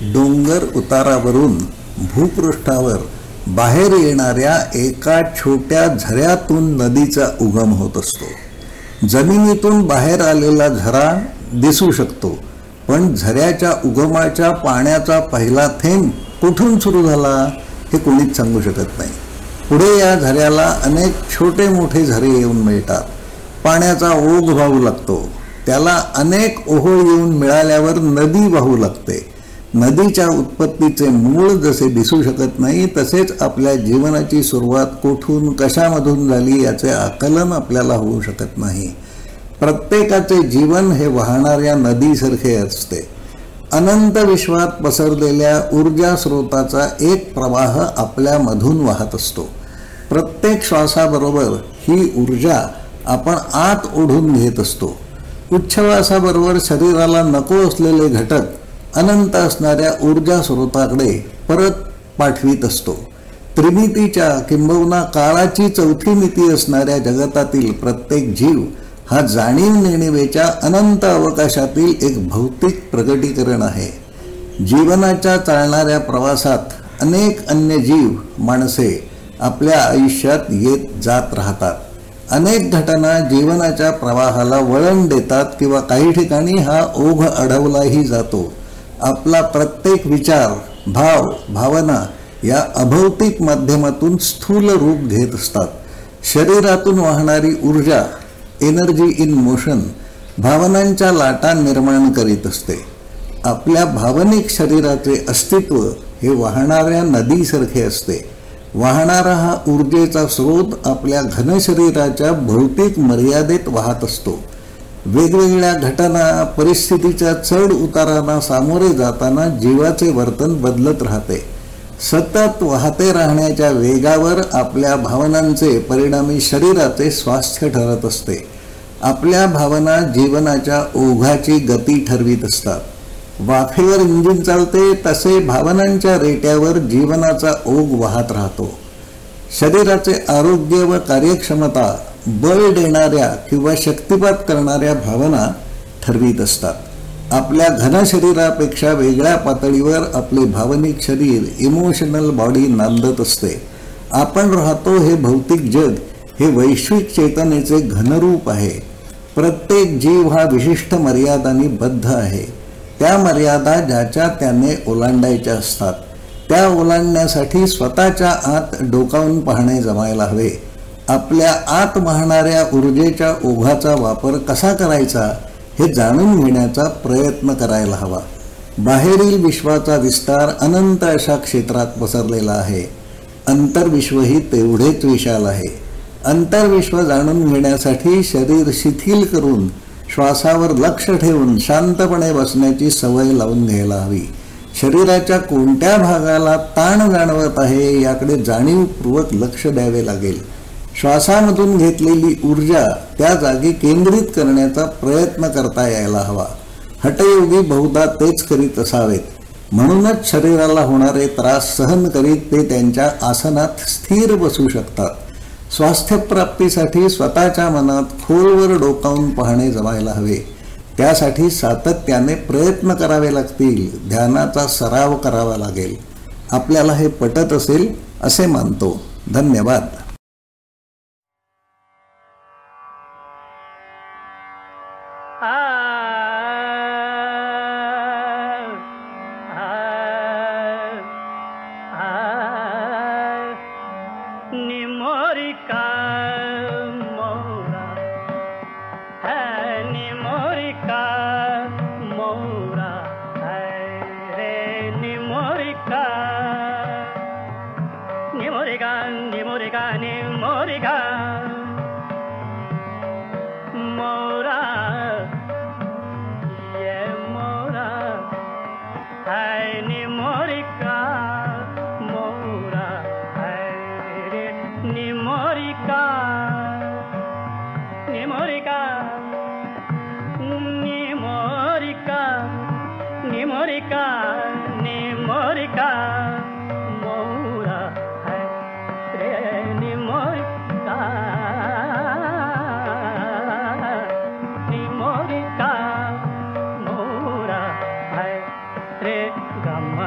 डोंगर उतारावरून भूपृष्ठावर बाहेर येणाऱ्या एका छोट्या झऱ्यातून नदीचा उगम होत असतो। जमिनीतून बाहेर आलेला झरा दिसू शकतो, पण झऱ्याच्या उगमाच्या पाण्याचा पहिला थेंब कुठून सुरू झाला हे कोणीच सांगू शकत नाही। पुढे या झऱ्याला अनेक छोटे मोठे झरे येऊन मिळतात। पाण्याचा ओघ वाहू लागतो, त्याला अनेक ओहोळ येऊन मिळाल्यावर नदी वाहू लागते। नदीच्या उत्पत्तीचे मूळ जसे दिसू शकत नाही, तसेच आपल्या जीवनाची सुरुवात कुठून कशामधून झाली याचे आकलन आपल्याला होऊ शकत नाही। प्रत्येकाचे जीवन हे वाहणाऱ्या नदीसारखे असते। अनंत विश्वात पसरलेल्या ऊर्जा स्रोताचा एक प्रवाह आपल्यामधून वाहत असतो। प्रत्येक श्वासाबरोबर ही ऊर्जा आपण आत ओढून घेत असतो। उच्छ्वासाबरोबर शरीराला नको असलेले घटक अनंत असणाऱ्या ऊर्जा स्रोताकडे परत पाठवित असतो। त्रिमितीच्या किंबहुना काळाची चौथी मिती असणाऱ्या जगतातील प्रत्येक जीव हा जाणीव नेणिवेच्या अनंत अवकाशातील एक भौतिक प्रगटीकरण आहे। जीवनाच्या चालणाऱ्या प्रवासात अनेक अन्य जीव माणसे आपल्या आयुष्यात येत जात राहतात। अनेक घटना जीवनाच्या प्रवाहाला वळण देतात किंवा काही ठिकाणी हा ओघ अडवलाही जातो। आपला प्रत्येक विचार, भाव, भावना या अभौतिक माध्यमातून स्थूल रूप घेत असतात। शरीरातून वाहणारी ऊर्जा, एनर्जी इन मोशन, भावनांच्या लाटा निर्माण करीत असते। आपल्या भावनिक शरीराचे अस्तित्व हे वाहणाऱ्या नदीसारखे असते। वाहणारा हा ऊर्जेचा स्रोत आपल्या घनशरीराच्या भौतिक मर्यादेत वाहत असतो। वेगवेगळ्या घटना, परिस्थितीच्या चढ उतारांना सामोरे जाताना जीवाचे वर्तन बदलत राहते। सतत वाहते राहण्याच्या वेगावर आपल्या भावनांचे परिणामी शरीराचे स्वास्थ्य ठरत असते। आपल्या भावना जीवनाच्या ओघाची गती ठरवीत असतात। वाफेवर इंजिन चालते तसे भावनांच्या रेट्यावर जीवनाचा ओघ वाहत राहतो। शरीराचे आरोग्य व कार्यक्षमता बळ देणाऱ्या किंवा शक्तिपात करणाऱ्या भावना ठरवीत असतात। आपल्या घनशरीरापेक्षा वेगळ्या पातळीवर आपले भावनिक शरीर, इमोशनल बॉडी नांदत असते। आपण राहतो हे भौतिक जग हे वैश्विक चेतनेचे घनरूप आहे। प्रत्येक जीव हा विशिष्ट मर्यादांनी बद्ध आहे। त्या मर्यादा ज्याच्या त्याने ओलांडायच्या असतात, त्या ओलांडण्यासाठी स्वतःच्या आत डोकावून पाहणे जमायला हवे। आपल्या आत वाहणाऱ्या ऊर्जेच्या ओघाचा वापर कसा करायचा हे जाणून घेण्याचा प्रयत्न करायला हवा। बाहेरील विश्वाचा विस्तार अनंत अशा क्षेत्रात पसरलेला आहे। अंतर्विश्वही तेवढेच विशाल आहे। अंतर्विश्व जाणून घेण्यासाठी शरीर शिथिल करून श्वासावर लक्ष ठेवून शांतपणे बसण्याची सवय लावून घ्यायला हवी। शरीराच्या कोणत्या भागाला ताण जाणवत आहे याकडे जाणीवपूर्वक लक्ष द्यावे लागेल। श्वासामधून घेतलेली ऊर्जा त्या जागी केंद्रित करण्याचा प्रयत्न करता यायला हवा। हठयोगी बहुधा तेच करीत असावेत, म्हणूनच शरीराला होणारे त्रास सहन करीत ते त्यांच्या आसनात स्थिर बसू शकतात। स्वास्थ्यप्राप्तीसाठी स्वतःच्या मनात खोलवर डोकावून पाहणे जमायला हवे। त्यासाठी सातत्याने प्रयत्न करावे लागतील, ध्यानाचा सराव करावा लागेल। आपल्याला हे पटत असेल असे मानतो। धन्यवाद। रे गम्मा